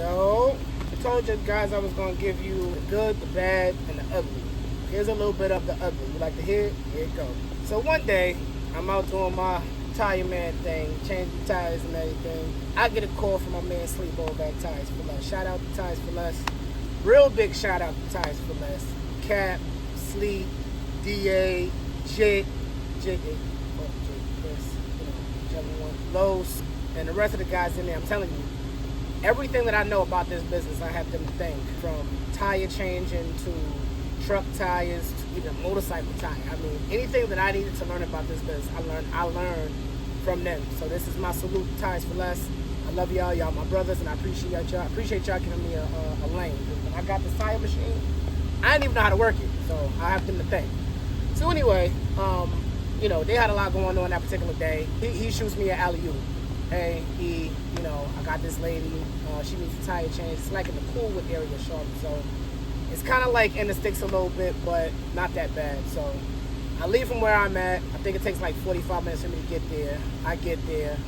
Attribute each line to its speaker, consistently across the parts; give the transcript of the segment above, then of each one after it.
Speaker 1: Yo, I told you guys I was gonna give you the good, the bad, and the ugly. Here's a little bit of the ugly. You like to hear it? Here it goes. So one day, I'm out doing my tire man thing, changing tires and everything. I get a call from my man Sleep over at Tires for Less. Shout out to Tires for Less. Real big shout out to Tires for Less. Cap, Sleep, DA, Jit, Chris, whichever one, Los, and the rest of the guys in there. I'm telling you, everything that I know about this business, I have them to thank. From tire changing to truck tires to even motorcycle tire. I mean, anything that I needed to learn about this business, I learned from them. So this is my salute to Tires for Less. I love y'all. Y'all my brothers, and I appreciate y'all. I appreciate y'all giving me a lane. When I got this tire machine, I didn't even know how to work it, so I have them to thank. So anyway, they had a lot going on that particular day. He shoots me an alley-oop. Hey, I got this lady. She needs a tire change. It's like in the Coolwood area, Charlotte. So it's kind of like in the sticks a little bit, but not that bad. So I leave from where I'm at. I think it takes like 45 minutes for me to get there. I get there.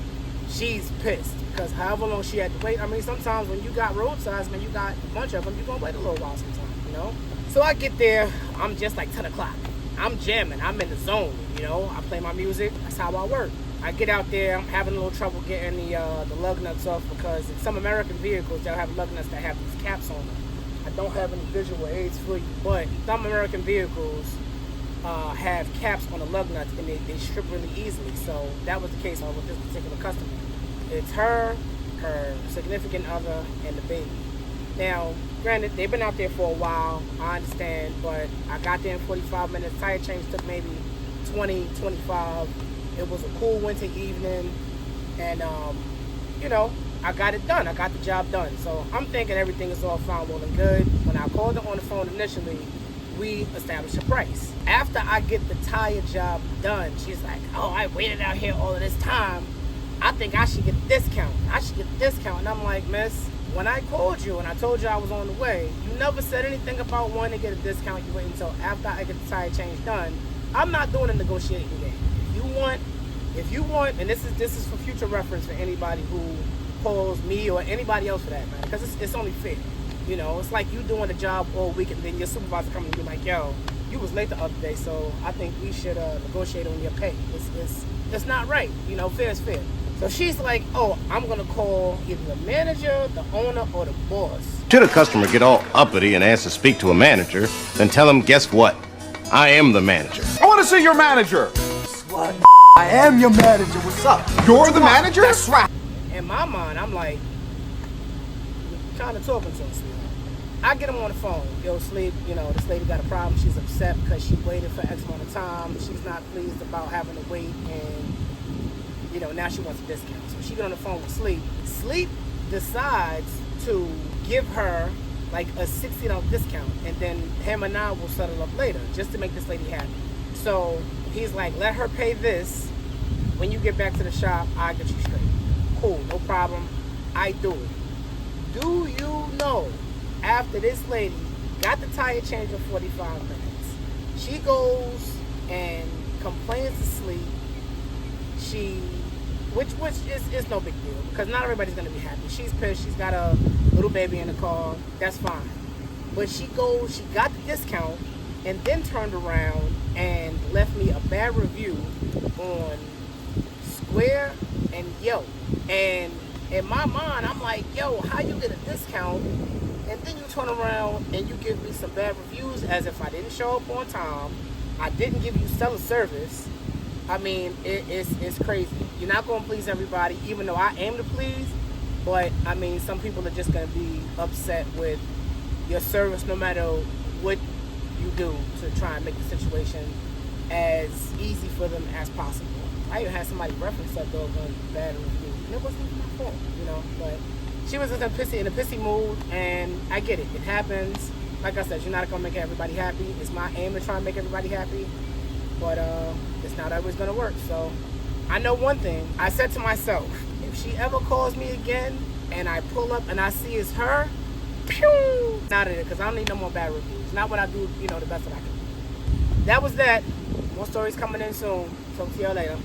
Speaker 1: She's pissed because however long she had to wait. I mean, sometimes when you got roadsides, man, you got a bunch of them, you're going to wait a little while sometimes, So I get there. I'm just like 10 o'clock. I'm jamming. I'm in the zone, I play my music. That's how I work. I get out there, I'm having a little trouble getting the lug nuts off because in some American vehicles, they'll have lug nuts that have these caps on them. I don't have any visual aids for you, but some American vehicles have caps on the lug nuts and they strip really easily. So that was the case with this particular customer. It's her significant other, and the baby. Now, granted, they've been out there for a while, I understand, but I got there in 45 minutes. Tire change took maybe 20, 25. It was a cool winter evening, and, I got it done. I got the job done. So I'm thinking everything is all fine, well and good. When I called her on the phone initially, we established a price. After I get the tire job done, she's like, oh, I waited out here all of this time. I think I should get a discount. And I'm like, miss, when I called you and I told you I was on the way, you never said anything about wanting to get a discount. You wait until after I get the tire change done. I'm not doing a negotiating game. If you want, and this is for future reference for anybody who calls me or anybody else for that matter, because it's only fair. It's like you doing a job all week and then your supervisor coming to you like, yo, you was late the other day, so I think we should negotiate on your pay. It's not right. Fair is fair. So she's like, oh, I'm gonna call either the manager, the owner, or the boss.
Speaker 2: Should a customer get all uppity and ask to speak to a manager, then tell him, guess what? I am the manager.
Speaker 3: I want to see your manager.
Speaker 4: What? I am your manager. What's up?
Speaker 3: You're the manager?
Speaker 4: That's right.
Speaker 1: In my mind, I'm like, kind of talking to him, sweetheart. I get him on the phone. Yo, Sleep, this lady got a problem. She's upset because she waited for X amount of time. She's not pleased about having to wait, and, now she wants a discount. So she get on the phone with Sleep. Sleep decides to give her like a $60 discount, and then him and I will settle up later just to make this lady happy. So he's like, let her pay this. When you get back to the shop, I'll get you straight. Cool, no problem. I do it. Do you know, after this lady got the tire change in 45 minutes, she goes and complains to Sleep. Which is no big deal, because not everybody's gonna be happy. She's pissed. She's got a little baby in the car. That's fine. But she got the discount, and then turned around and left me a bad review on Square and Yelp. And in my mind, I'm like, yo, how you get a discount and then you turn around and you give me some bad reviews as if I didn't show up on time, I didn't give you stellar service. I mean, it's crazy. You're not going to please everybody, even though I aim to please. But, I mean, some people are just going to be upset with your service no matter what you do to try and make the situation as easy for them as possible. I even had somebody reference that dog on bad review, and it wasn't even my fault, But she was just in a pissy mood, and I get it. It happens. Like I said, you're not going to make everybody happy. It's my aim to try and make everybody happy, but it's not always going to work. So I know one thing. I said to myself, if she ever calls me again and I pull up and I see it's her, pew, out of it, because I don't need no more bad reviews. Not what I do, the best that I can. That was that. More stories coming in soon. Talk to y'all later.